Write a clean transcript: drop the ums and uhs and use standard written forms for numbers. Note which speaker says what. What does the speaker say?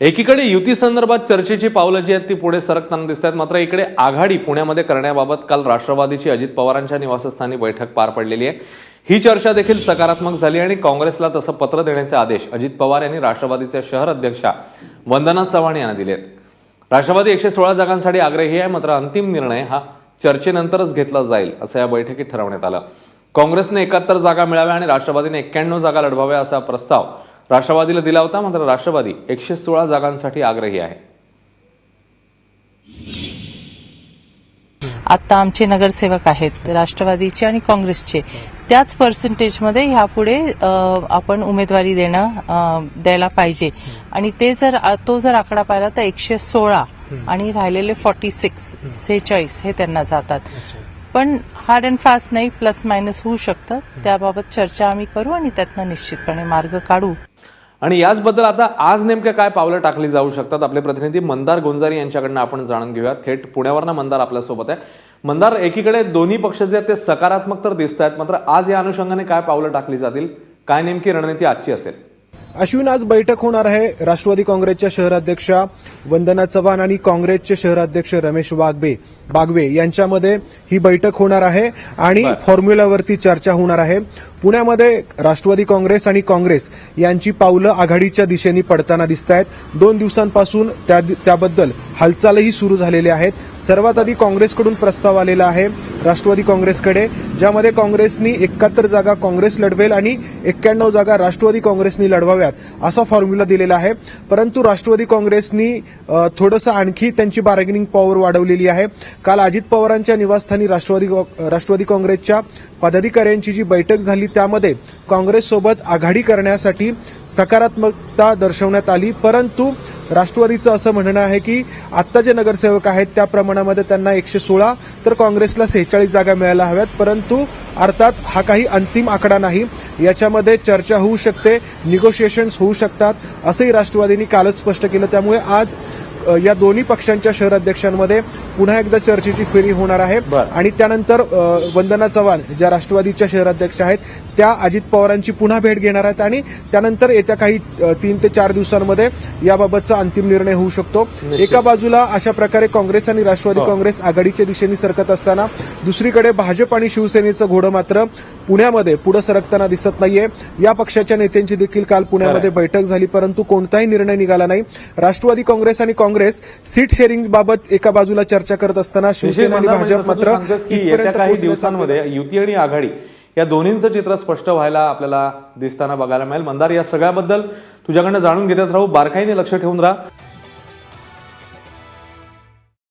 Speaker 1: एकीकडे युती संदर्भात चर्चेची पावलं जी आहेत ती पुढे सरकताना दिसत आहेत, मात्र इकडे आघाडी पुण्यामध्ये करण्याबाबत काल राष्ट्रवादीची अजित पवारांच्या निवासस्थानी बैठक पार पडलेली आहे। ही चर्चा देखील सकारात्मक झाली आणि काँग्रेसला तसं पत्र देण्याचे आदेश अजित पवार यांनी राष्ट्रवादीच्या शहर अध्यक्षा वंदना चव्हाण यांना दिले आहेत। राष्ट्रवादी 116 जागांसाठी आग्रही आहे, मात्र अंतिम निर्णय हा चर्चेनंतरच घेतला जाईल असं या बैठकीत ठरवण्यात आलं। काँग्रेसने 71 जागा मिळाव्या आणि राष्ट्रवादीने 91 जागा लढवाव्या असा प्रस्ताव राष्ट्रवादीला दिला होता, मात्र राष्ट्रवादी 116 जागांसाठी आग्रही आहे।
Speaker 2: आता आमचे नगरसेवक आहेत राष्ट्रवादीचे आणि काँग्रेसचे, त्याच पर्सेंटेजमध्ये ह्यापुढे आपण उमेदवारी द्यायला पाहिजे आणि तो जर आकडा पाहिला तर 116 आणि राहिलेले 46 हे त्यांना जातात। पण हार्ड अँड फास्ट नाही, प्लस मायनस होऊ शकतं, त्याबाबत चर्चा आम्ही करू आणि त्यातनं निश्चितपणे मार्ग काढू।
Speaker 1: आणि याचबद्दल आता आज नेमक्या काय पावलं टाकली जाऊ शकतात, आपले प्रतिनिधी मंदार गोंजारी यांच्याकडनं आपण जाणून घेऊया। थेट पुण्यावरनं मंदार आपल्यासोबत आहे। मंदार, एकीकडे दोन्ही पक्ष जे आहेत ते सकारात्मक तर दिसत आहेत, मात्र आज या अनुषंगाने काय पावलं टाकली जातील, काय नेमकी रणनीती आजची असेल?
Speaker 3: अश्विन, आज बैठक होणार आहे राष्ट्रवादी काँग्रेसच्या शहराध्यक्षा वंदना चव्हाण आणि काँग्रेसचे शहराध्यक्ष रमेश बागवे यांच्यामध्ये ही बैठक होणार आहे आणि फॉर्म्युलावरती चर्चा होणार आहे। पुण्यामध्ये राष्ट्रवादी काँग्रेस आणि काँग्रेस यांची पावलं आघाडीच्या दिशेने पडताना दिसत आहेत। 2 दिवसांपासून त्याबद्दल हालचालही सुरू झालेल्या आहेत। सर्वात आधी काँग्रेसकडून प्रस्ताव आलेला आहे राष्ट्रवादी काँग्रेसकडे, ज्यामध्ये काँग्रेसनी 71 जागा काँग्रेस लढवेल आणि 91 जागा राष्ट्रवादी काँग्रेसनी लढवाव्यात असा फॉर्म्युला दिलेला आहे। परंतु राष्ट्रवादी काँग्रेसनी थोडंसं आणखी त्यांची बार्गेनिंग पॉवर वाढवलेली आहे। काल अजित पवारांच्या निवासस्थानी राष्ट्रवादी काँग्रेसच्या पदाधिकाऱ्यांची जी बैठक झाली त्यामध्ये काँग्रेससोबत आघाडी करण्यासाठी सकारात्मकता दर्शवण्यात आली, परंतु राष्ट्रवादीचं असं म्हणणं आहे की आत्ता जे नगरसेवक आहेत त्या प्रमाणामध्ये त्यांना 116 तर काँग्रेसला 46 जागा मिळायला हव्यात। परंतु अर्थात हा काही अंतिम आकडा नाही, याच्यामध्ये चर्चा होऊ शकते, निगोशिएशन्स होऊ शकतात असंही राष्ट्रवादीने कालच स्पष्ट केलं। त्यामुळे आज या दोन्ही पक्षांच्या शहराध्यक्षांमध्ये पुन्हा एकदा चर्चेची फेरी होणार आहे आणि त्यानंतर वंदना चव्हाण ज्या राष्ट्रवादीच्या शहराध्यक्ष आहेत त्या अजित पवारांची पुन्हा भेट घेणार आहेत आणि त्यानंतर येत्या काही 3 ते 4 दिवसांमध्ये याबाबतचा अंतिम निर्णय होऊ शकतो। एका बाजूला अशा प्रकारे काँग्रेस आणि राष्ट्रवादी काँग्रेस आघाडीच्या दिशेने सरकत असताना दुसरीकडे भाजप आणि शिवसेनेचं घोडं मात्र पुण्यामध्ये पुढे सरकताना दिसत नाहीये। या पक्षाच्या नेत्यांची देखील काल पुण्यामध्ये बैठक झाली, परंतु कोणताही निर्णय निघाला नाही। राष्ट्रवादी काँग्रेस आणि काँग्रेस सीट शेअरिंग बाबत एका बाजूला चर्चा करत असताना शिवसेना आणि भाजप मात्र
Speaker 1: येत्या काही दिवसांमध्ये युती आणि आघाडी या दोन्हींचं चित्र स्पष्ट व्हायला आपल्याला दिसताना बघायला मिळेल। मंदार, या सगळ्याबद्दल तुझ्याकडनं जाणून घेतच राहू, बारकाईने लक्ष ठेवून राहा।